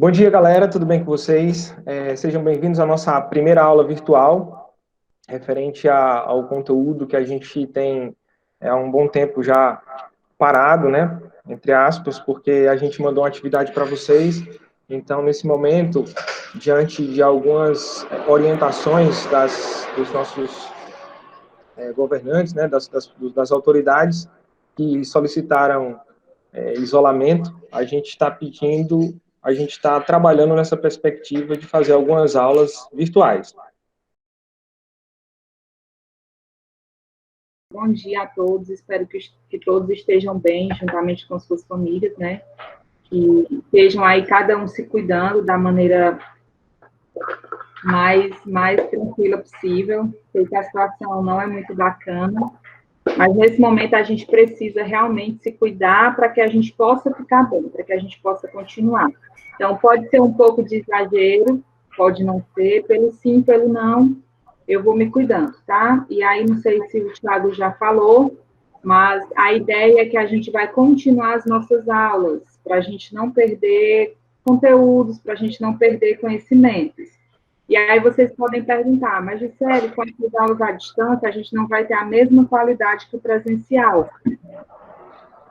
Bom dia, galera, tudo bem com vocês? Sejam bem-vindos à nossa primeira aula virtual, referente ao conteúdo que a gente tem há um bom tempo já parado, né? Entre aspas, porque a gente mandou uma atividade para vocês. Então, nesse momento, diante de algumas orientações dos nossos governantes, né? Das autoridades que solicitaram isolamento, a gente está trabalhando nessa perspectiva de fazer algumas aulas virtuais. Bom dia a todos, espero que todos estejam bem, juntamente com suas famílias, né? Que estejam aí cada um se cuidando da maneira mais tranquila possível. Sei que a situação não é muito bacana, mas nesse momento a gente precisa realmente se cuidar para que a gente possa ficar bem, para que a gente possa continuar. Então, pode ser um pouco de exagero, pode não ser, pelo sim, pelo não, eu vou me cuidando, tá? E aí, não sei se o Thiago já falou, mas a ideia é que a gente vai continuar as nossas aulas, para a gente não perder conteúdos, para a gente não perder conhecimentos. E aí vocês podem perguntar, mas Gisele, com as aulas à distância, a gente não vai ter a mesma qualidade que o presencial?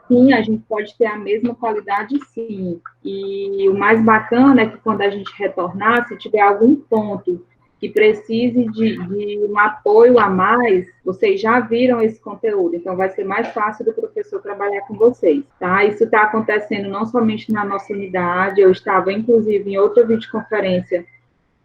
Sim, a gente pode ter a mesma qualidade, sim. E o mais bacana é que quando a gente retornar, se tiver algum ponto que precise de um apoio a mais, vocês já viram esse conteúdo, então vai ser mais fácil do professor trabalhar com vocês, tá? Isso está acontecendo não somente na nossa unidade, eu estava, inclusive, em outra videoconferência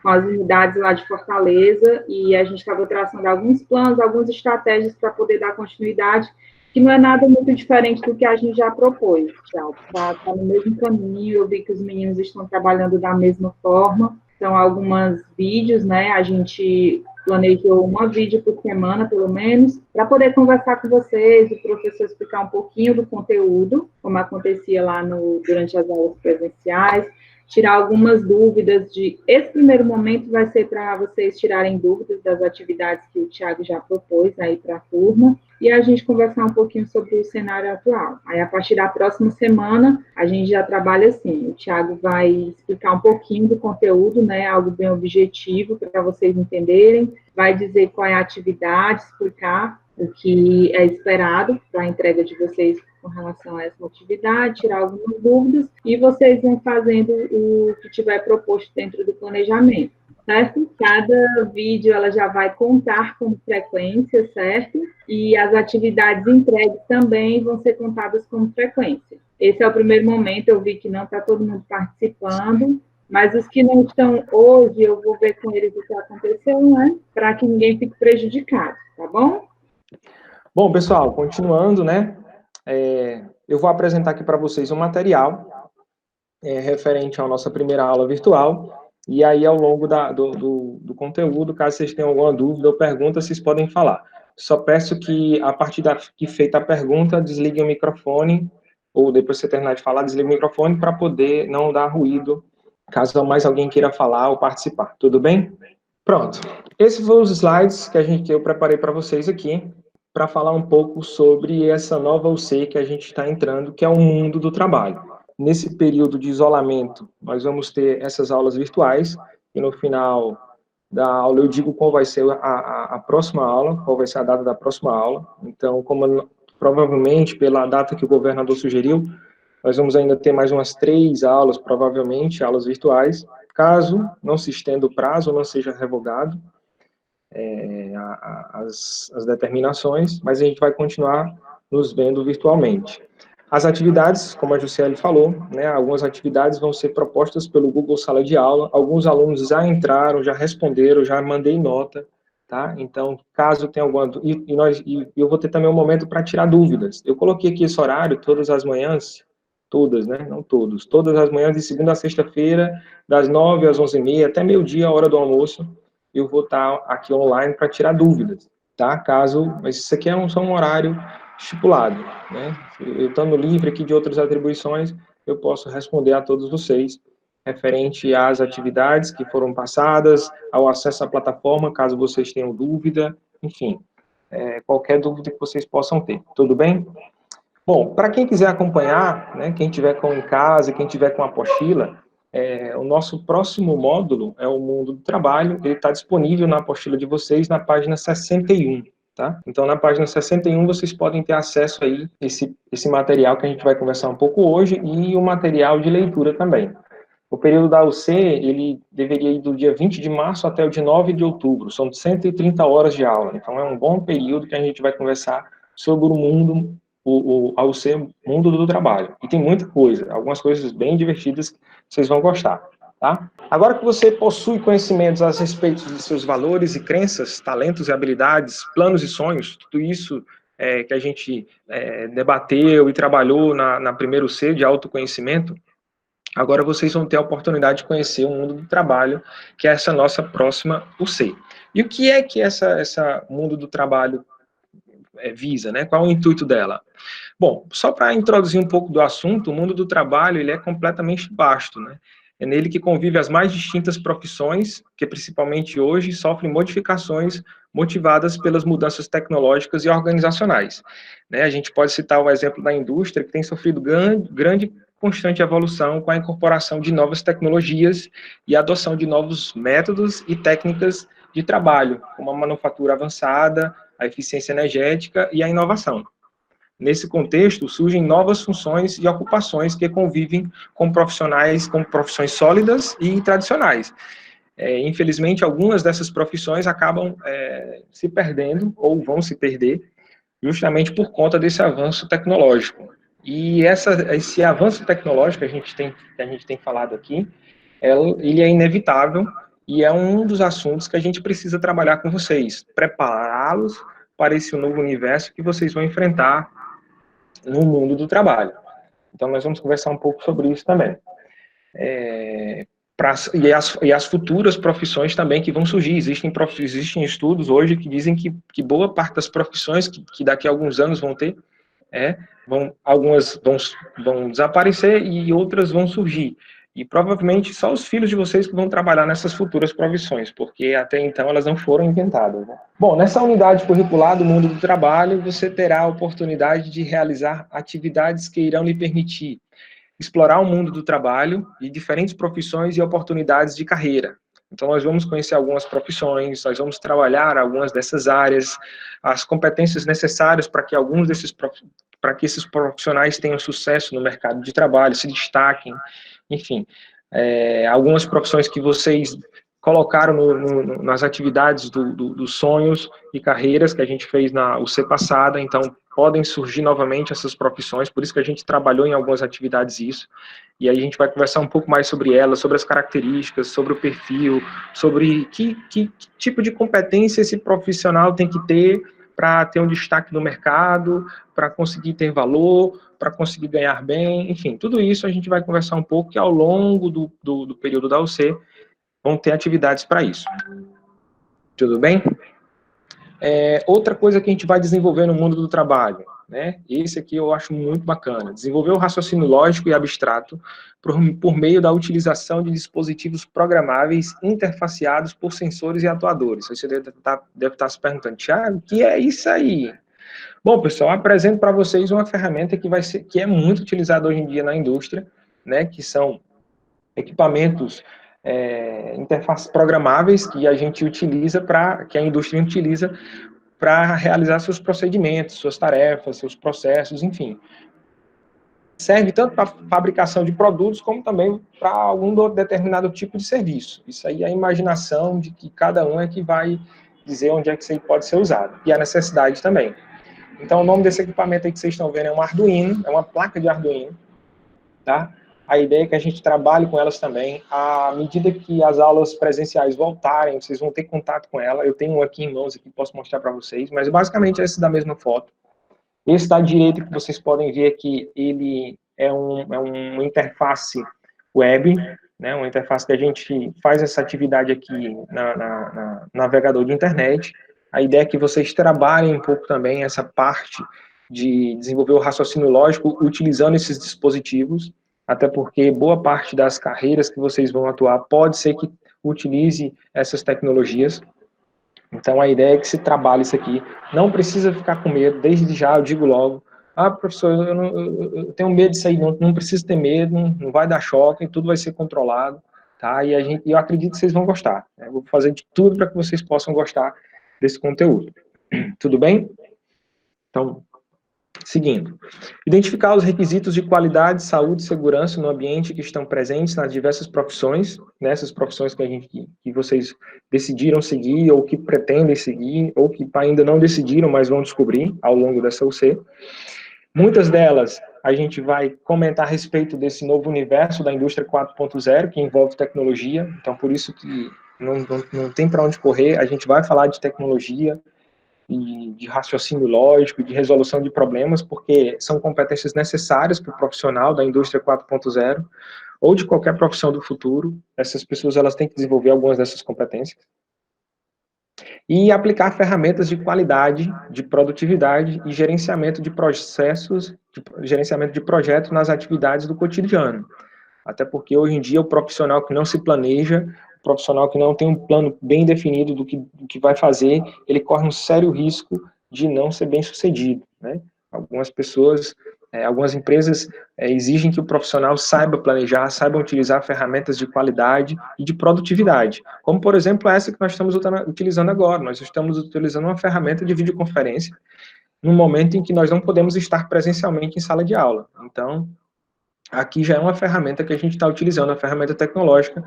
com as unidades lá de Fortaleza, e a gente estava traçando alguns planos, algumas estratégias para poder dar continuidade, que não é nada muito diferente do que a gente já propôs, Thiago. Está no mesmo caminho, eu vi que os meninos estão trabalhando da mesma forma, então, alguns vídeos, né, a gente planejou uma vídeo por semana, pelo menos, para poder conversar com vocês, o professor explicar um pouquinho do conteúdo, como acontecia lá durante as aulas presenciais, tirar algumas dúvidas esse primeiro momento vai ser para vocês tirarem dúvidas das atividades que o Thiago já propôs aí para a turma, e a gente conversar um pouquinho sobre o cenário atual. Aí, a partir da próxima semana, a gente já trabalha assim, o Thiago vai explicar um pouquinho do conteúdo, né, algo bem objetivo para vocês entenderem, vai dizer qual é a atividade, explicar o que é esperado para a entrega de vocês com relação a essa atividade, tirar algumas dúvidas, e vocês vão fazendo o que tiver proposto dentro do planejamento, certo? Cada vídeo ela já vai contar com frequência, certo? E as atividades entregues também vão ser contadas como frequência. Esse é o primeiro momento, eu vi que não está todo mundo participando, mas os que não estão hoje, eu vou ver com eles o que aconteceu, né? Para que ninguém fique prejudicado, tá bom? Bom, pessoal, continuando, né? Eu vou apresentar aqui para vocês um material referente à nossa primeira aula virtual, e aí, ao longo do conteúdo, caso vocês tenham alguma dúvida ou pergunta, vocês podem falar. Só peço que, a partir que feita a pergunta, desliguem o microfone, ou depois que você terminar de falar, desligue o microfone para poder não dar ruído, caso mais alguém queira falar ou participar. Tudo bem? Pronto. Esses foram os slides que eu preparei para vocês aqui, para falar um pouco sobre essa nova UC que a gente está entrando, que é o mundo do trabalho. Nesse período de isolamento, nós vamos ter essas aulas virtuais, e no final da aula eu digo qual vai ser a próxima aula, qual vai ser a data da próxima aula. Então, provavelmente, pela data que o governador sugeriu, nós vamos ainda ter mais umas 3 aulas, provavelmente, aulas virtuais, caso não se estenda o prazo ou não seja revogado as determinações, mas a gente vai continuar nos vendo virtualmente. As atividades, como a Juscelie falou, né, algumas atividades vão ser propostas pelo Google Sala de Aula, alguns alunos já entraram, já responderam, já mandei nota, tá? Então, caso tenha alguma... E eu vou ter também um momento para tirar dúvidas. Eu coloquei aqui esse horário todas as manhãs, todas, né, não todos, todas as manhãs de segunda a sexta-feira, das 9 às 11h30, até meio-dia, a hora do almoço, eu vou estar aqui online para tirar dúvidas, tá? Mas isso aqui só um horário estipulado, né? Eu estando livre aqui de outras atribuições, eu posso responder a todos vocês referente às atividades que foram passadas, ao acesso à plataforma, caso vocês tenham dúvida, enfim, qualquer dúvida que vocês possam ter, tudo bem? Bom, para quem quiser acompanhar, né, quem tiver em casa, quem tiver com a apostila, o nosso próximo módulo é o Mundo do Trabalho, ele está disponível na apostila de vocês na página 61, tá? Então, na página 61, vocês podem ter acesso aí esse material que a gente vai conversar um pouco hoje e o material de leitura também. O período da UC, ele deveria ir do dia 20 de março até o dia 9 de outubro, são 130 horas de aula, então é um bom período que a gente vai conversar sobre o mundo, a UC, mundo do trabalho. E tem muita coisa, algumas coisas bem divertidas que vocês vão gostar, tá? Agora que você possui conhecimentos a respeito de seus valores e crenças, talentos e habilidades, planos e sonhos, tudo isso que a gente debateu e trabalhou na primeira UC de autoconhecimento, agora vocês vão ter a oportunidade de conhecer o mundo do trabalho, que é essa nossa próxima UC. E o que é que essa mundo do trabalho visa, né? Qual é o intuito dela? Bom, só para introduzir um pouco do assunto, o mundo do trabalho ele é completamente vasto, né? É nele que convivem as mais distintas profissões, que principalmente hoje sofrem modificações motivadas pelas mudanças tecnológicas e organizacionais. Né? A gente pode citar o exemplo da indústria, que tem sofrido grande constante evolução com a incorporação de novas tecnologias e a adoção de novos métodos e técnicas de trabalho, como a manufatura avançada, a eficiência energética e a inovação. Nesse contexto, surgem novas funções e ocupações que convivem com profissões sólidas e tradicionais. Infelizmente, algumas dessas profissões acabam se perdendo ou vão se perder justamente por conta desse avanço tecnológico. E esse avanço tecnológico que a gente tem falado aqui, ele é inevitável e é um dos assuntos que a gente precisa trabalhar com vocês, prepará-los para esse novo universo que vocês vão enfrentar no mundo do trabalho. Então, nós vamos conversar um pouco sobre isso também. E as futuras profissões também que vão surgir. Existem estudos hoje que dizem que boa parte das profissões que daqui a alguns anos vão ter, algumas vão desaparecer e outras vão surgir. E provavelmente só os filhos de vocês que vão trabalhar nessas futuras profissões, porque até então elas não foram inventadas, né? Bom, nessa unidade curricular do mundo do trabalho, você terá a oportunidade de realizar atividades que irão lhe permitir explorar o mundo do trabalho e diferentes profissões e oportunidades de carreira. Então, nós vamos conhecer algumas profissões, nós vamos trabalhar algumas dessas áreas, as competências necessárias para que esses profissionais tenham sucesso no mercado de trabalho, se destaquem, enfim, algumas profissões que vocês colocaram nas atividades dos sonhos e carreiras que a gente fez na UC passada, então podem surgir novamente essas profissões, por isso que a gente trabalhou em algumas atividades isso, e aí a gente vai conversar um pouco mais sobre elas, sobre as características, sobre o perfil, sobre que tipo de competência esse profissional tem que ter para ter um destaque no mercado, para conseguir ter valor, para conseguir ganhar bem, enfim, tudo isso a gente vai conversar um pouco, que ao longo do período da UC vão ter atividades para isso. Tudo bem? Outra coisa que a gente vai desenvolver no mundo do trabalho, né? Esse aqui eu acho muito bacana. Desenvolver o raciocínio lógico e abstrato por meio da utilização de dispositivos programáveis interfaceados por sensores e atuadores. Você deve estar se perguntando, Thiago, o que é isso aí? Bom, pessoal, apresento para vocês uma ferramenta que é muito utilizada hoje em dia na indústria, né? Que são equipamentos interfaces programáveis que a gente utiliza que a indústria utiliza para realizar seus procedimentos, suas tarefas, seus processos, enfim. Serve tanto para fabricação de produtos, como também para algum determinado tipo de serviço. Isso aí é a imaginação de que cada um é que vai dizer onde é que isso aí pode ser usado. E a necessidade também. Então, o nome desse equipamento aí que vocês estão vendo é um Arduino, é uma placa de Arduino, tá? A ideia é que a gente trabalhe com elas também. À medida que as aulas presenciais voltarem, vocês vão ter contato com ela. Eu tenho um aqui em mãos, aqui posso mostrar para vocês, mas basicamente esse da mesma foto. Esse da direita que vocês podem ver aqui, ele é uma interface web, né, uma interface que a gente faz essa atividade aqui na navegador de internet. A ideia é que vocês trabalhem um pouco também essa parte de desenvolver o raciocínio lógico utilizando esses dispositivos, até porque boa parte das carreiras que vocês vão atuar pode ser que utilize essas tecnologias. Então, a ideia é que se trabalhe isso aqui. Não precisa ficar com medo, desde já eu digo logo, Ah, professor, eu tenho medo disso aí, não precisa ter medo, não vai dar choque, tudo vai ser controlado, tá? E eu acredito que vocês vão gostar, né? Eu vou fazer de tudo para que vocês possam gostar desse conteúdo. Tudo bem? Então, seguindo. Identificar os requisitos de qualidade, saúde e segurança no ambiente que estão presentes nas diversas profissões, nessas profissões que vocês decidiram seguir, ou que pretendem seguir, ou que ainda não decidiram, mas vão descobrir ao longo dessa UC. Muitas delas a gente vai comentar a respeito desse novo universo da indústria 4.0, que envolve tecnologia, então por isso que não tem para onde correr, a gente vai falar de tecnologia, e de raciocínio lógico, de resolução de problemas, porque são competências necessárias para o profissional da indústria 4.0, ou de qualquer profissão do futuro. Essas pessoas elas têm que desenvolver algumas dessas competências. E aplicar ferramentas de qualidade, de produtividade e gerenciamento de processos, gerenciamento de projetos nas atividades do cotidiano. Até porque hoje em dia o profissional que não se planeja, o profissional que não tem um plano bem definido do que vai fazer, ele corre um sério risco de não ser bem sucedido, né? Algumas pessoas, algumas empresas exigem que o profissional saiba planejar, saiba utilizar ferramentas de qualidade e de produtividade, como por exemplo essa que nós estamos utilizando agora. Nós estamos utilizando uma ferramenta de videoconferência num momento em que nós não podemos estar presencialmente em sala de aula. Então, aqui já é uma ferramenta que a gente está utilizando, uma ferramenta tecnológica,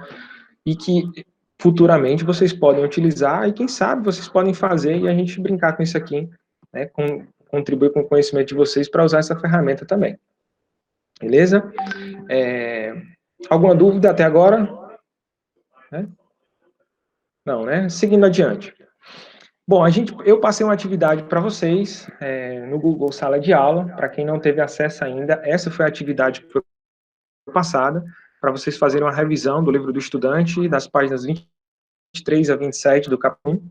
e que futuramente vocês podem utilizar, e quem sabe vocês podem fazer, e a gente brincar com isso aqui, né, contribuir com o conhecimento de vocês para usar essa ferramenta também. Beleza? Alguma dúvida até agora? Não, né? Seguindo adiante. Bom, eu passei uma atividade para vocês no Google Sala de Aula. Para quem não teve acesso ainda, essa foi a atividade que foi passada, para vocês fazerem uma revisão do livro do estudante, das páginas 23 a 27 do capítulo 1,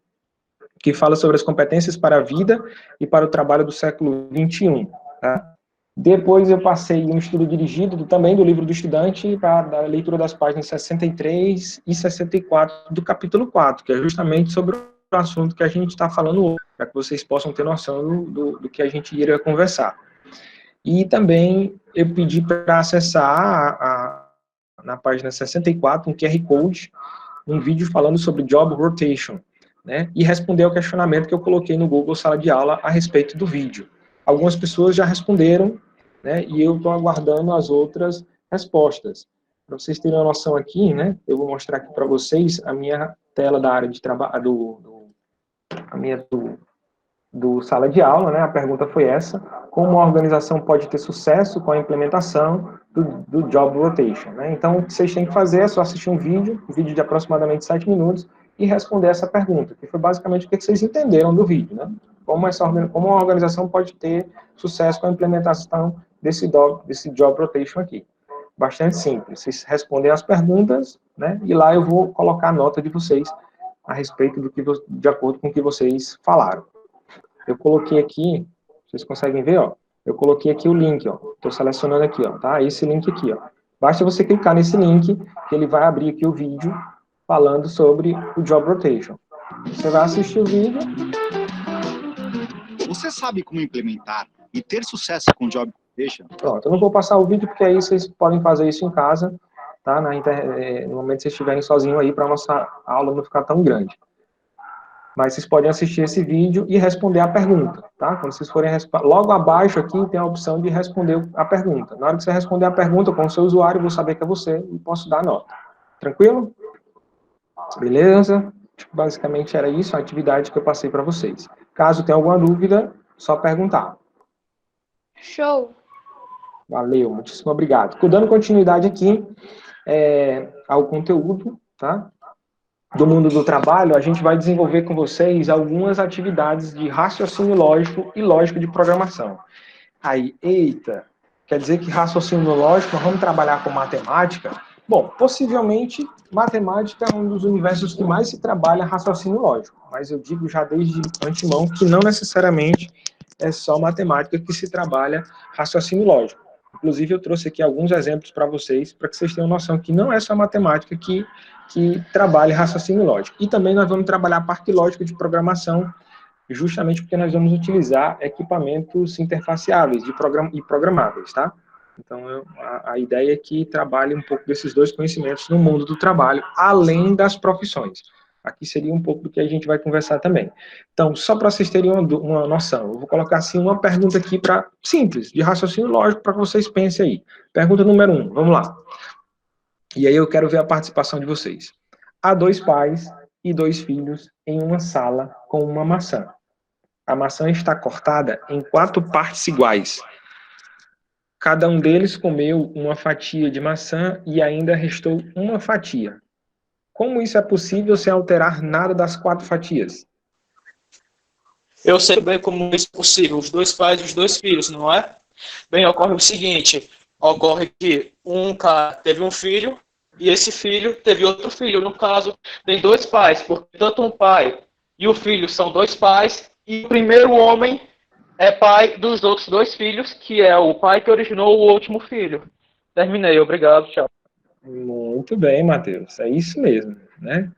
que fala sobre as competências para a vida e para o trabalho do século XXI. Tá? Depois eu passei um estudo dirigido também do livro do estudante para a leitura das páginas 63 e 64 do capítulo 4, que é justamente sobre o assunto que a gente está falando hoje, para que vocês possam ter noção do que a gente iria conversar. E também eu pedi para acessar na página 64 um QR Code, um vídeo falando sobre Job Rotation, né? E responder ao questionamento que eu coloquei no Google Sala de Aula a respeito do vídeo. Algumas pessoas já responderam, né? E eu estou aguardando as outras respostas. Para vocês terem uma noção aqui, né? Eu vou mostrar aqui para vocês a minha tela da área de trabalho, do sala de aula, né? A pergunta foi essa: como uma organização pode ter sucesso com a implementação do Job Rotation, né? Então, o que vocês têm que fazer é só assistir um vídeo de aproximadamente 7 minutos, e responder essa pergunta, que foi basicamente o que vocês entenderam do vídeo, né? Como uma organização pode ter sucesso com a implementação desse Job Rotation aqui. Bastante simples. Vocês respondem as perguntas, né? E lá eu vou colocar a nota de vocês a respeito de acordo com o que vocês falaram. Eu coloquei aqui, vocês conseguem ver, ó. Eu coloquei aqui o link, ó. Estou selecionando aqui, ó, tá? Esse link aqui, ó. Basta você clicar nesse link, que ele vai abrir aqui o vídeo falando sobre o Job Rotation. Você vai assistir o vídeo. Você sabe como implementar e ter sucesso com Job Rotation? Pronto, eu não vou passar o vídeo, porque aí vocês podem fazer isso em casa, tá? No momento que vocês estiverem sozinhos aí, para a nossa aula não ficar tão grande. Mas vocês podem assistir esse vídeo e responder a pergunta, tá? Quando vocês forem logo abaixo aqui tem a opção de responder a pergunta. Na hora que você responder a pergunta com o seu usuário, eu vou saber que é você e posso dar a nota. Tranquilo? Beleza? Basicamente era isso, a atividade que eu passei para vocês. Caso tenha alguma dúvida, só perguntar. Show! Valeu, muitíssimo obrigado. Dando continuidade aqui ao conteúdo, tá? Do mundo do trabalho, a gente vai desenvolver com vocês algumas atividades de raciocínio lógico e lógica de programação. Aí, eita, quer dizer que raciocínio lógico, nós vamos trabalhar com matemática? Bom, possivelmente, matemática é um dos universos que mais se trabalha raciocínio lógico, mas eu digo já desde antemão que não necessariamente é só matemática que se trabalha raciocínio lógico. Inclusive, eu trouxe aqui alguns exemplos para vocês, para que vocês tenham noção que não é só matemática que trabalha raciocínio lógico. E também nós vamos trabalhar a parte lógica de programação justamente porque nós vamos utilizar equipamentos interfaceáveis e programáveis, tá? Então, a ideia é que trabalhe um pouco desses dois conhecimentos no mundo do trabalho, além das profissões. Aqui seria um pouco do que a gente vai conversar também. Então, só para vocês terem uma noção, eu vou colocar assim uma pergunta aqui simples, de raciocínio lógico, para que vocês pensem aí. Pergunta número 1, vamos lá. E aí eu quero ver a participação de vocês. Há 2 pais e 2 filhos em uma sala com uma maçã. A maçã está cortada em 4 partes iguais. Cada um deles comeu uma fatia de maçã e ainda restou uma fatia. Como isso é possível sem alterar nada das 4 fatias? Eu sei bem como isso é possível, os 2 pais e os 2 filhos, não é? Bem, ocorre o seguinte, ocorre que um cara teve um filho e esse filho teve outro filho. No caso, tem 2 pais, porque tanto um pai e o filho são 2 pais, e o primeiro homem é pai dos outros 2 filhos, que é o pai que originou o último filho. Terminei, obrigado, tchau. Muito bem, Matheus, é isso mesmo, né?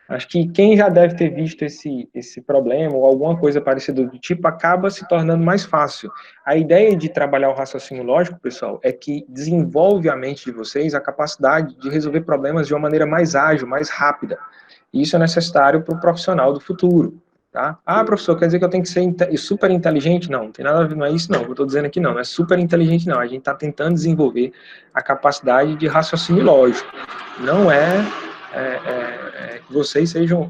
Acho que quem já deve ter visto esse problema ou alguma coisa parecida do tipo acaba se tornando mais fácil. A ideia de trabalhar o raciocínio lógico, pessoal, é que desenvolve a mente de vocês a capacidade de resolver problemas de uma maneira mais ágil, mais rápida. E isso é necessário para o profissional do futuro. Tá? Ah, professor, quer dizer que eu tenho que ser super inteligente? Não, não tem nada a ver, não é isso não, que eu estou dizendo aqui não é super inteligente não, a gente está tentando desenvolver a capacidade de raciocínio lógico, não que vocês sejam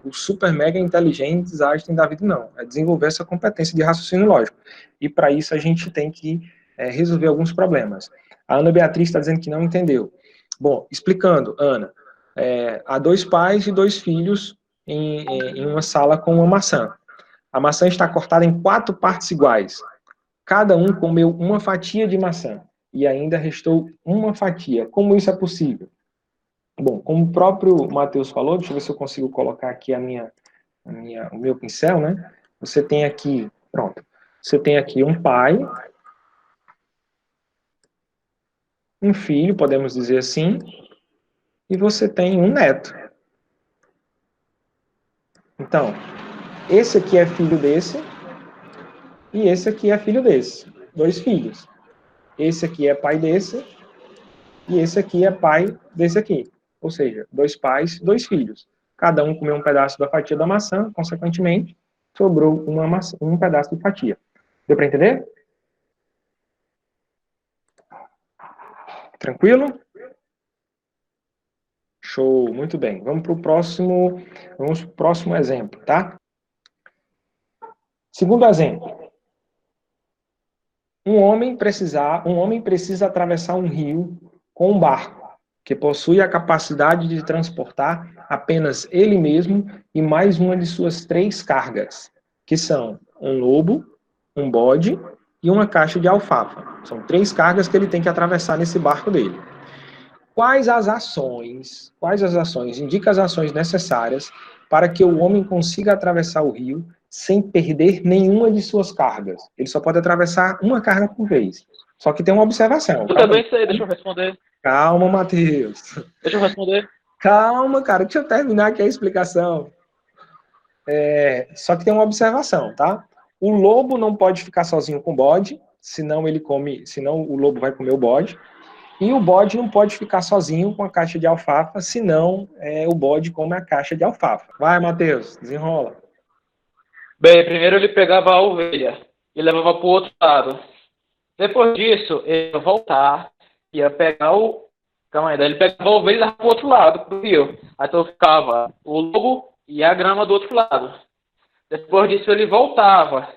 os super mega inteligentes Einstein da vida, não, é desenvolver essa competência de raciocínio lógico, e para isso a gente tem que resolver alguns problemas. A Ana Beatriz está dizendo que não entendeu. Bom, explicando, Ana, há 2 pais e 2 filhos em uma sala com uma maçã. A maçã está cortada em 4 partes iguais. Cada um comeu uma fatia de maçã e ainda restou uma fatia. Como isso é possível? Bom, como o próprio Matheus falou, deixa eu ver se eu consigo colocar aqui o meu pincel, né? Você tem aqui, pronto. Você tem aqui um pai, um filho, podemos dizer assim, e você tem um neto. Então, esse aqui é filho desse, e esse aqui é filho desse. 2 filhos. Esse aqui é pai desse, e esse aqui é pai desse aqui. Ou seja, 2 pais, 2 filhos. Cada um comeu um pedaço da fatia da maçã, consequentemente, sobrou um pedaço de fatia. Deu para entender? Tranquilo? Show, muito bem. Vamos pro próximo exemplo, tá? Segundo exemplo. Um homem precisa atravessar um rio com um barco, que possui a capacidade de transportar apenas ele mesmo e mais uma de suas 3 cargas, que são um lobo, um bode e uma caixa de alfafa. São 3 cargas que ele tem que atravessar nesse barco dele. Quais as ações, indica as ações necessárias para que o homem consiga atravessar o rio sem perder nenhuma de suas cargas? Ele só pode atravessar uma carga por vez. Só que tem uma observação. Eu também sei, deixa eu responder. Calma, Matheus. Deixa eu responder. Calma, cara, deixa eu terminar aqui a explicação. Só que tem uma observação, tá? O lobo não pode ficar sozinho com o bode, senão o lobo vai comer o bode. E o bode não pode ficar sozinho com a caixa de alfafa, senão o bode come a caixa de alfafa. Vai, Matheus, desenrola. Bem, primeiro ele pegava a ovelha e levava para o outro lado. Depois disso, ele ia voltar, ia pegar o... Calma aí, daí ele pegava a ovelha e levava para o outro lado do rio. Aí então ficava o lobo e a grama do outro lado. Depois disso ele voltava,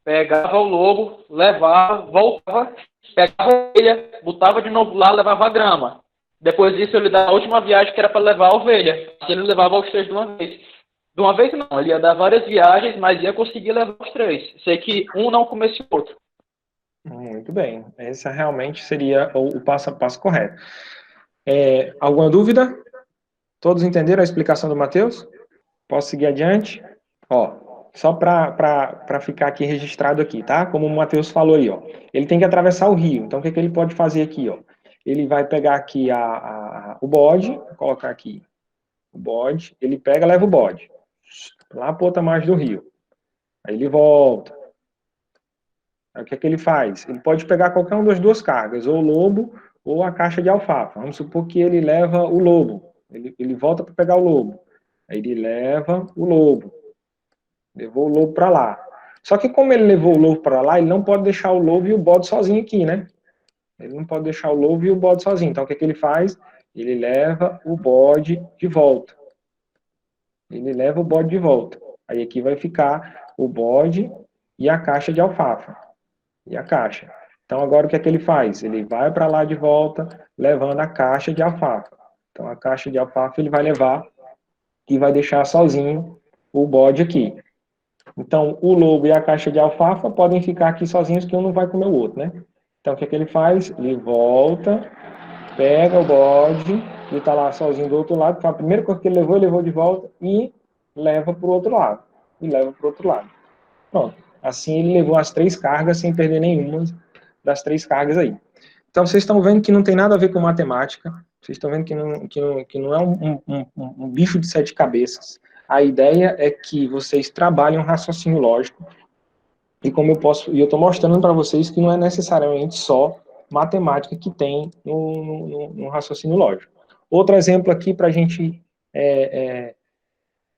pegava o lobo, levava, voltava, pegava a ovelha, botava de novo lá, levava a grama. Depois disso ele dava a última viagem que era para levar a ovelha. Ele levava os 3 de uma vez. De uma vez não, ele ia dar várias viagens, mas ia conseguir levar os 3. Sei que um não comesse o outro. Muito bem, esse realmente seria o passo a passo correto. Alguma dúvida? Todos entenderam a explicação do Matheus? Posso seguir adiante? Só para ficar aqui registrado aqui, tá? Como o Matheus falou aí, ele tem que atravessar o rio. Então, o que ele pode fazer aqui, Ele vai pegar aqui o bode, vou colocar aqui o bode, ele pega, leva o bode lá para outra margem do rio. Aí ele volta. Aí o que é que ele faz? Ele pode pegar qualquer uma das duas cargas, ou o lobo ou a caixa de alfafa. Vamos supor que ele leva o lobo. Ele volta para pegar o lobo. Aí ele leva o lobo. Levou o lobo para lá. Só que como ele levou o lobo para lá, ele não pode deixar o lobo e o bode sozinho aqui, né? Ele não pode deixar o lobo e o bode sozinho. Então o que é que ele faz? Ele leva o bode de volta. Ele leva o bode de volta. Aí aqui vai ficar o bode e a caixa de alfafa. E a caixa. Então agora o que é que ele faz? Ele vai para lá de volta, levando a caixa de alfafa. Então a caixa de alfafa ele vai levar e vai deixar sozinho o bode aqui. Então o lobo e a caixa de alfafa podem ficar aqui sozinhos, que um não vai comer o outro, né? Então o que é que ele faz? Ele volta, pega o bode, ele está lá sozinho do outro lado, então a primeira coisa que ele levou de volta e leva para o outro lado. E leva para o outro lado. Pronto. Assim ele levou as 3 cargas sem perder nenhuma das 3 cargas aí. Então vocês estão vendo que não tem nada a ver com matemática, vocês estão vendo que não é um bicho de 7 cabeças. A ideia é que vocês trabalhem um raciocínio lógico, e como eu estou mostrando para vocês que não é necessariamente só matemática que tem no raciocínio lógico. Outro exemplo aqui para a gente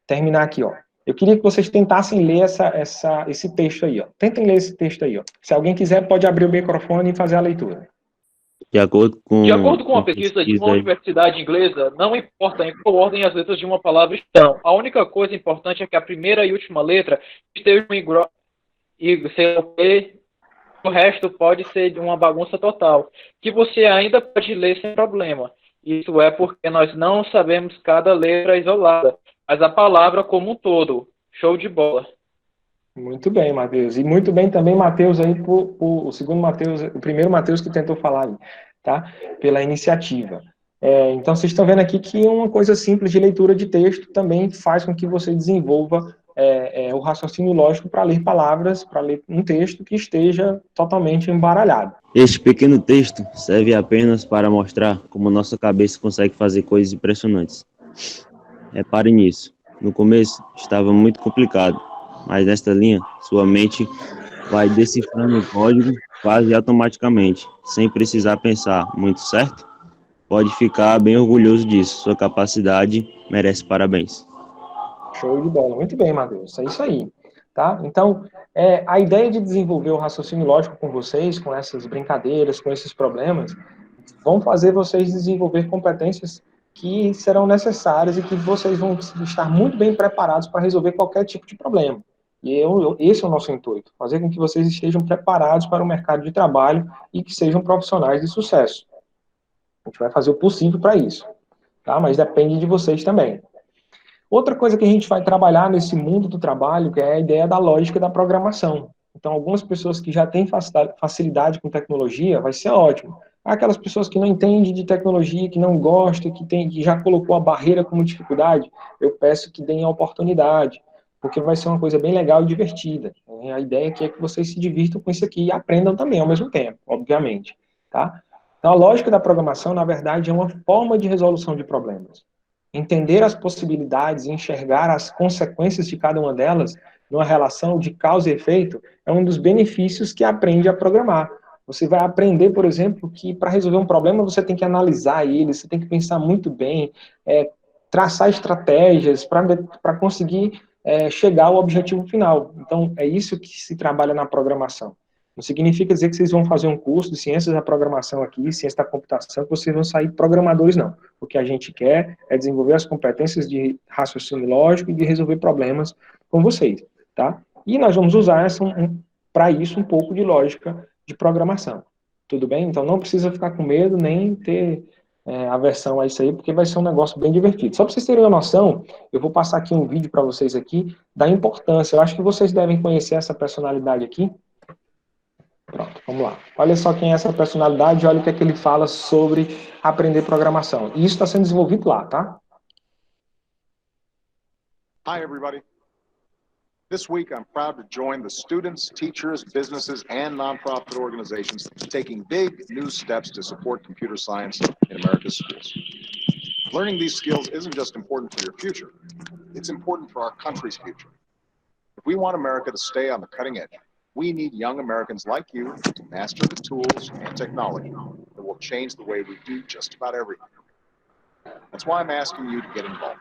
terminar aqui, ó. Eu queria que vocês tentassem ler esse texto aí, ó. Tentem ler esse texto aí, ó. Se alguém quiser, pode abrir o microfone e fazer a leitura. De acordo com uma pesquisa de uma universidade inglesa, não importa em qual ordem as letras de uma palavra estão. A única coisa importante é que a primeira e última letra estejam igual. O resto pode ser de uma bagunça total, que você ainda pode ler sem problema. Isso é porque nós não sabemos cada letra isolada, mas a palavra como um todo. Show de bola. Muito bem, Matheus. E muito bem também, Matheus, aí, o segundo Matheus, o primeiro Matheus que tentou falar aí, tá? Pela iniciativa. Então, vocês estão vendo aqui que uma coisa simples de leitura de texto também faz com que você desenvolva o raciocínio lógico para ler palavras, para ler um texto que esteja totalmente embaralhado. Este pequeno texto serve apenas para mostrar como nossa cabeça consegue fazer coisas impressionantes. Repare nisso. No começo estava muito complicado, mas nesta linha, sua mente vai decifrando o código quase automaticamente, sem precisar pensar muito, certo? Pode ficar bem orgulhoso disso. Sua capacidade merece parabéns. Show de bola. Muito bem, Matheus. É isso aí. Tá? Então, a ideia de desenvolver o raciocínio lógico com vocês, com essas brincadeiras, com esses problemas, vão fazer vocês desenvolver competências que serão necessárias e que vocês vão estar muito bem preparados para resolver qualquer tipo de problema. E esse é o nosso intuito, fazer com que vocês estejam preparados para o mercado de trabalho e que sejam profissionais de sucesso. A gente vai fazer o possível para isso, tá? Mas depende de vocês também. Outra coisa que a gente vai trabalhar nesse mundo do trabalho que é a ideia da lógica da programação. Então, algumas pessoas que já têm facilidade com tecnologia, vai ser ótimo. Aquelas pessoas que não entendem de tecnologia, que não gostam, que já colocou a barreira como dificuldade, eu peço que deem a oportunidade, porque vai ser uma coisa bem legal e divertida. A ideia aqui é que vocês se divirtam com isso aqui e aprendam também ao mesmo tempo, obviamente. Tá? Então, a lógica da programação, na verdade, é uma forma de resolução de problemas. Entender as possibilidades e enxergar as consequências de cada uma delas numa relação de causa e efeito é um dos benefícios que aprende a programar. Você vai aprender, por exemplo, que para resolver um problema você tem que analisar ele, você tem que pensar muito bem, traçar estratégias para conseguir chegar ao objetivo final. Então, é isso que se trabalha na programação. Não significa dizer que vocês vão fazer um curso de ciências da programação aqui, ciência da computação, que vocês vão sair programadores, não. O que a gente quer é desenvolver as competências de raciocínio lógico e de resolver problemas com vocês, tá? E nós vamos usar para isso um pouco de lógica de programação. Tudo bem? Então não precisa ficar com medo, nem ter aversão a isso aí, porque vai ser um negócio bem divertido. Só para vocês terem uma noção, eu vou passar aqui um vídeo para vocês aqui da importância. Eu acho que vocês devem conhecer essa personalidade aqui. Pronto, vamos lá. Olha só quem é essa personalidade, olha o que é que ele fala sobre aprender programação. E isso está sendo desenvolvido lá, tá? Hi, everybody. This week, I'm proud to join the students, teachers, businesses, and nonprofit organizations taking big new steps to support computer science in America's schools. Learning these skills isn't just important for your future, it's important for our country's future. If we want America to stay on the cutting edge, we need young Americans like you to master the tools and technology that will change the way we do just about everything. That's why I'm asking you to get involved.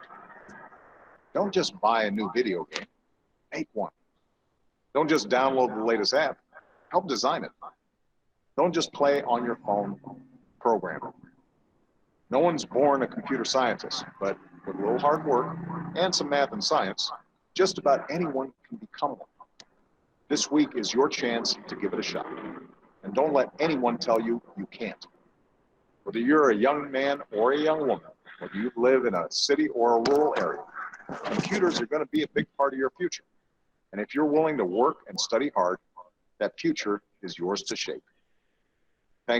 Don't just buy a new video game, make one. Don't just download the latest app, help design it. Don't just play on your phone, program it. No one's born a computer scientist, but with a little hard work and some math and science, just about anyone can become one. This week is your chance to give it a shot. And don't let anyone tell you you can't. Whether you're a young man or a young woman, whether you live in a city or a rural area, computers are going to be a big part of your future. And if you're willing to work and study hard, that future is yours to shape.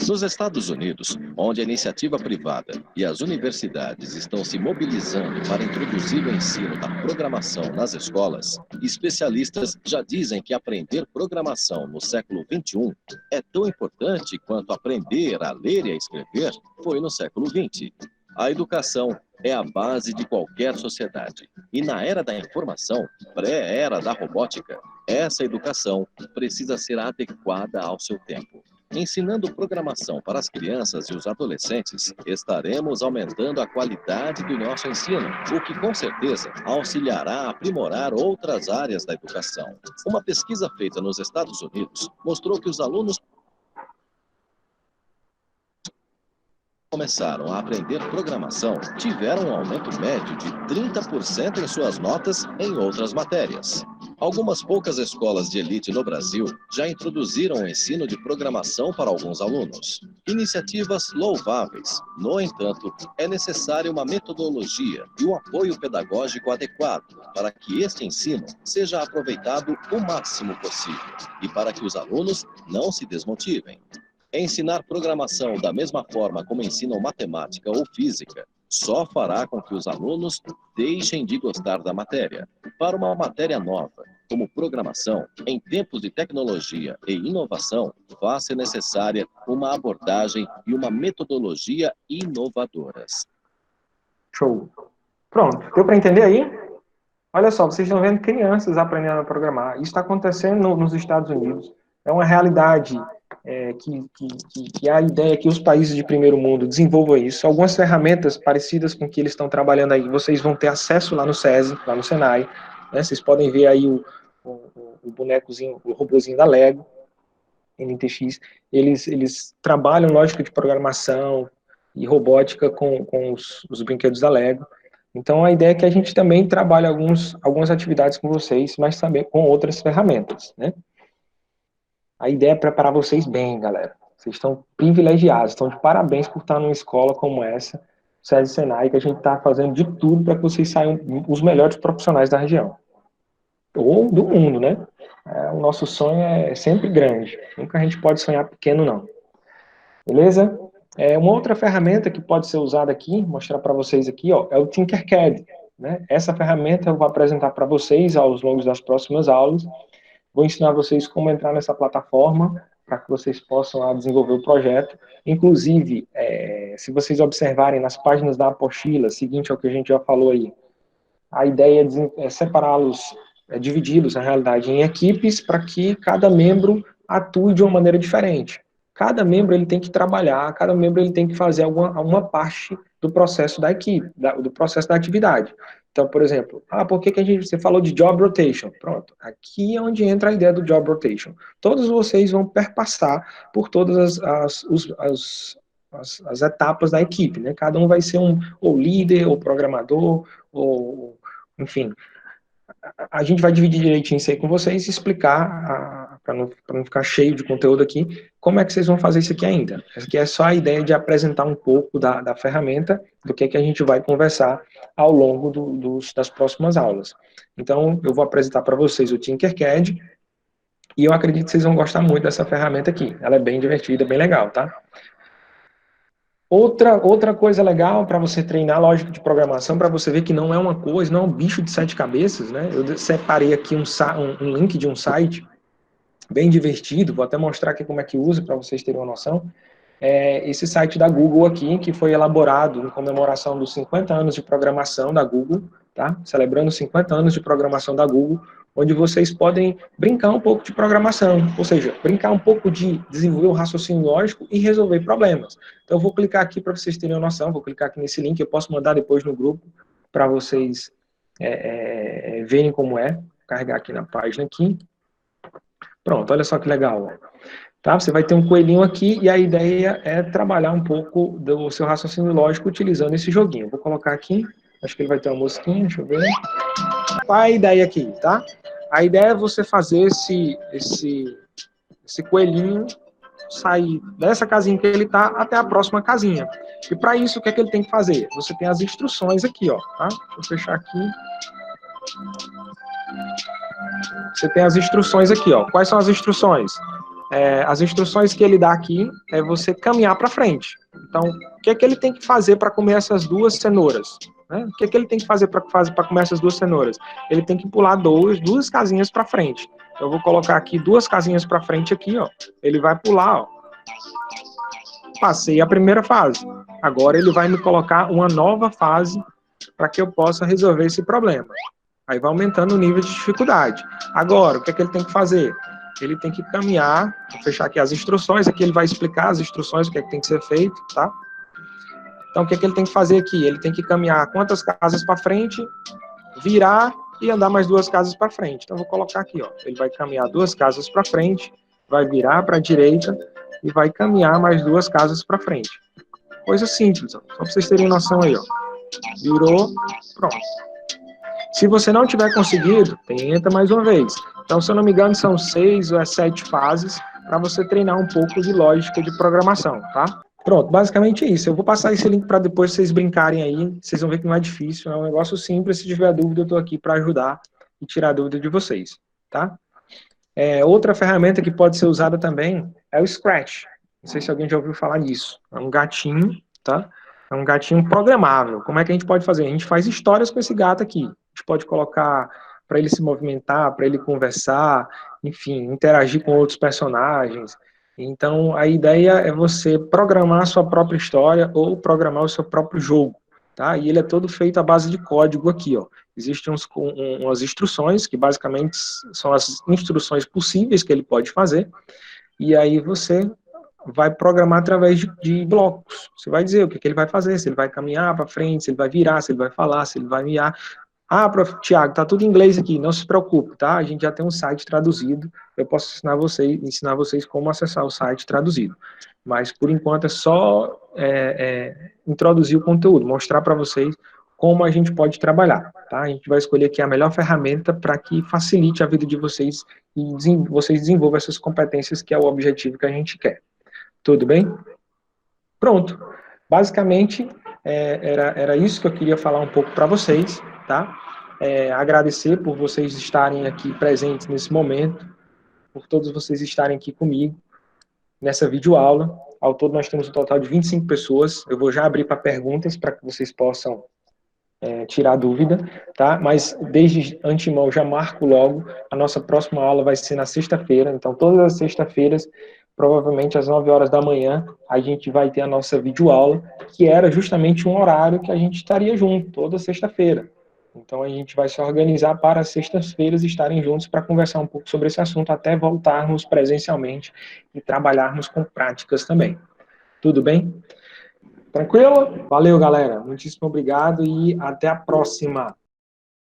Nos Estados Unidos, onde a iniciativa privada e as universidades estão se mobilizando para introduzir o ensino da programação nas escolas, especialistas já dizem que aprender programação no século XXI é tão importante quanto aprender a ler e a escrever foi no século XX. A educação é a base de qualquer sociedade. E na era da informação, pré-era da robótica, essa educação precisa ser adequada ao seu tempo. Ensinando programação para as crianças e os adolescentes, estaremos aumentando a qualidade do nosso ensino, o que com certeza auxiliará a aprimorar outras áreas da educação. Uma pesquisa feita nos Estados Unidos mostrou que os alunos começaram a aprender programação tiveram um aumento médio de 30% em suas notas em outras matérias. Algumas poucas escolas de elite no Brasil já introduziram o ensino de programação para alguns alunos. Iniciativas louváveis. No entanto, é necessária uma metodologia e um apoio pedagógico adequado para que este ensino seja aproveitado o máximo possível e para que os alunos não se desmotivem. Ensinar programação da mesma forma como ensinam matemática ou física só fará com que os alunos deixem de gostar da matéria. Para uma matéria nova, como programação, em tempos de tecnologia e inovação, vai ser necessária uma abordagem e uma metodologia inovadoras. Show. Pronto, deu para entender aí? Olha só, vocês estão vendo crianças aprendendo a programar. Isso está acontecendo nos Estados Unidos. É uma realidade que a ideia é que os países de primeiro mundo desenvolvam isso. Algumas ferramentas parecidas com o que eles estão trabalhando aí, vocês vão ter acesso lá no SESI, lá no Senai. Né? Vocês podem ver aí o bonecozinho, o robozinho da Lego, NTX. Eles trabalham lógica de programação e robótica com os brinquedos da Lego. Então, a ideia é que a gente também trabalhe algumas atividades com vocês, mas também com outras ferramentas, né? A ideia é preparar vocês bem, galera. Vocês estão privilegiados, estão de parabéns por estar numa escola como essa, SESI Senai, que a gente está fazendo de tudo para que vocês saiam os melhores profissionais da região. Ou do mundo, né? O nosso sonho é sempre grande. Nunca a gente pode sonhar pequeno, não. Beleza? Uma outra ferramenta que pode ser usada aqui, mostrar para vocês aqui, ó, é o Tinkercad. Né? Essa ferramenta eu vou apresentar para vocês ao longo das próximas aulas. Vou ensinar vocês como entrar nessa plataforma para que vocês possam desenvolver o projeto. Inclusive, se vocês observarem nas páginas da apostila, seguinte ao que a gente já falou aí, a ideia é separá-los, dividi-los, na realidade, em equipes para que cada membro atue de uma maneira diferente. Cada membro ele tem que trabalhar, cada membro ele tem que fazer uma parte do processo da equipe, do processo da atividade. Então, por exemplo, por que você falou de job rotation? Pronto, aqui é onde entra a ideia do job rotation. Todos vocês vão perpassar por todas as etapas da equipe, né? Cada um vai ser ou líder, ou programador, ou enfim. A gente vai dividir direitinho isso aí com vocês e explicar, para não ficar cheio de conteúdo aqui, como é que vocês vão fazer isso aqui ainda. Essa aqui é só a ideia de apresentar um pouco da ferramenta, do que a gente vai conversar ao longo das próximas aulas. Então, eu vou apresentar para vocês o Tinkercad, e eu acredito que vocês vão gostar muito dessa ferramenta aqui. Ela é bem divertida, bem legal, tá? Outra coisa legal para você treinar lógica de programação, para você ver que não é uma coisa, não é um bicho de 7 cabeças, né? Eu separei aqui um link de um site bem divertido, vou até mostrar aqui como é que usa, para vocês terem uma noção. Esse site da Google aqui, que foi elaborado em comemoração dos 50 anos de programação da Google, tá? Celebrando 50 anos de programação da Google, onde vocês podem brincar um pouco de programação, ou seja, brincar um pouco de desenvolver o raciocínio lógico e resolver problemas. Então, eu vou clicar aqui para vocês terem uma noção, vou clicar aqui nesse link, eu posso mandar depois no grupo para vocês verem como é. Vou carregar aqui na página aqui. Pronto, olha só que legal. Tá? Você vai ter um coelhinho aqui e a ideia é trabalhar um pouco do seu raciocínio lógico utilizando esse joguinho. Vou colocar aqui, acho que ele vai ter uma mosquinha, deixa eu ver. Qual é a ideia aqui, tá? A ideia é você fazer esse coelhinho sair dessa casinha que ele tá até a próxima casinha. E para isso, o que é que ele tem que fazer? Você tem as instruções aqui, ó, tá? Vou fechar aqui. Você tem as instruções aqui, ó. Quais são as instruções? As instruções que ele dá aqui é você caminhar para frente. Então, o que é que ele tem que fazer para comer essas duas cenouras? Né? O que é que ele tem que fazer para comer essas duas cenouras? Ele tem que pular duas casinhas para frente. Eu vou colocar aqui 2 casinhas para frente aqui, ó. Ele vai pular, ó. Passei a primeira fase. Agora ele vai me colocar uma nova fase para que eu possa resolver esse problema. Aí vai aumentando o nível de dificuldade. Agora, o que é que ele tem que fazer? Ele tem que caminhar, vou fechar aqui as instruções, aqui ele vai explicar as instruções, o que é que tem que ser feito, tá? Então, o que é que ele tem que fazer aqui? Ele tem que caminhar quantas casas para frente, virar e andar mais 2 casas para frente. Então, eu vou colocar aqui, ó. Ele vai caminhar 2 casas para frente, vai virar para a direita e vai caminhar mais 2 casas para frente. Coisa simples, ó. Só para vocês terem noção aí, ó. Virou, pronto. Se você não tiver conseguido, tenta mais uma vez. Então, se eu não me engano, são 6 ou 7 fases para você treinar um pouco de lógica de programação, tá? Pronto, basicamente é isso. Eu vou passar esse link para depois vocês brincarem aí. Vocês vão ver que não é difícil, é um negócio simples. Se tiver dúvida, eu estou aqui para ajudar e tirar a dúvida de vocês, tá? Outra ferramenta que pode ser usada também é o Scratch. Não sei se alguém já ouviu falar nisso. É um gatinho, tá? É um gatinho programável. Como é que a gente pode fazer? A gente faz histórias com esse gato aqui. A gente pode colocar para ele se movimentar, para ele conversar, enfim, interagir com outros personagens. Então, a ideia é você programar a sua própria história ou programar o seu próprio jogo, tá? E ele é todo feito à base de código aqui, ó. Existem umas instruções, que basicamente são as instruções possíveis que ele pode fazer, e aí você vai programar através de blocos. Você vai dizer o que ele vai fazer, se ele vai caminhar para frente, se ele vai virar, se ele vai falar, se ele vai miar. Ah, Tiago, tá tudo em inglês aqui, não se preocupe, tá? A gente já tem um site traduzido, eu posso ensinar vocês como acessar o site traduzido. Mas, por enquanto, é só introduzir o conteúdo, mostrar para vocês como a gente pode trabalhar, tá? A gente vai escolher aqui a melhor ferramenta para que facilite a vida de vocês e vocês desenvolvam essas competências, que é o objetivo que a gente quer. Tudo bem? Pronto. Basicamente, era isso que eu queria falar um pouco para vocês, tá? Agradecer por vocês estarem aqui presentes nesse momento, por todos vocês estarem aqui comigo nessa videoaula. Ao todo, nós temos um total de 25 pessoas. Eu vou já abrir para perguntas, para que vocês possam tirar dúvida, tá? Mas, desde antemão, já marco logo, a nossa próxima aula vai ser na sexta-feira. Então, todas as sextas-feiras, provavelmente às 9 horas da manhã, a gente vai ter a nossa videoaula, que era justamente um horário que a gente estaria junto, toda sexta-feira. Então, a gente vai se organizar para as sextas-feiras estarem juntos para conversar um pouco sobre esse assunto, até voltarmos presencialmente e trabalharmos com práticas também. Tudo bem? Tranquilo? Valeu, galera. Muitíssimo obrigado e até a próxima.